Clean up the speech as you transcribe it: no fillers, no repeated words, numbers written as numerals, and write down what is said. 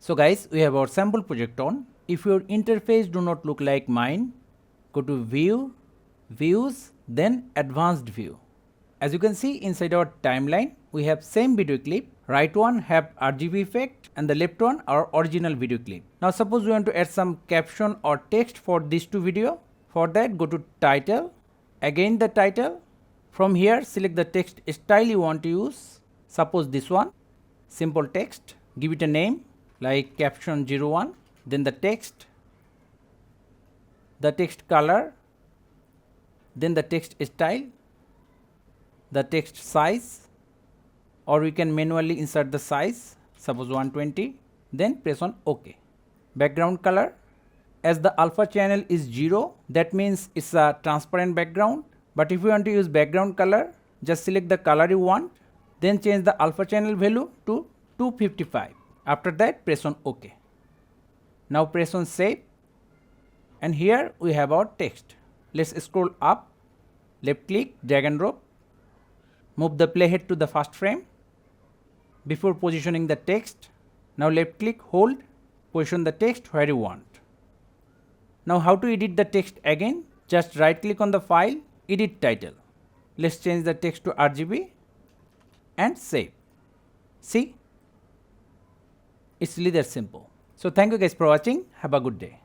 So guys, we have our sample project on. If your interface do not look like mine, go to View, Views, then Advanced View. As you can see inside our timeline, we have same video clip. Right one have RGB effect and the left one our original video clip. Now suppose we want to add some caption or text for these two video. For that, go to Title, again the title. From here select the text style you want to use. Suppose this one, simple text. Give it a name like caption 01. Then the text color, then the text style, the text size, or we can manually insert the size, suppose 120, then press on OK. Background color, as the alpha channel is 0, that means it's a transparent background. But if you want to use background color, just select the color you want, then change the alpha channel value to 255. After that, press on OK. Now press on Save, and here we have our text. Let's scroll up, left click, drag and drop, move the playhead to the first frame. Before positioning the text, now left click, hold, position the text where you want. Now how to edit the text again? Just right click on the file, edit title. Let's change the text to RGB and save. See? It's really that simple. So thank you guys for watching. Have a good day.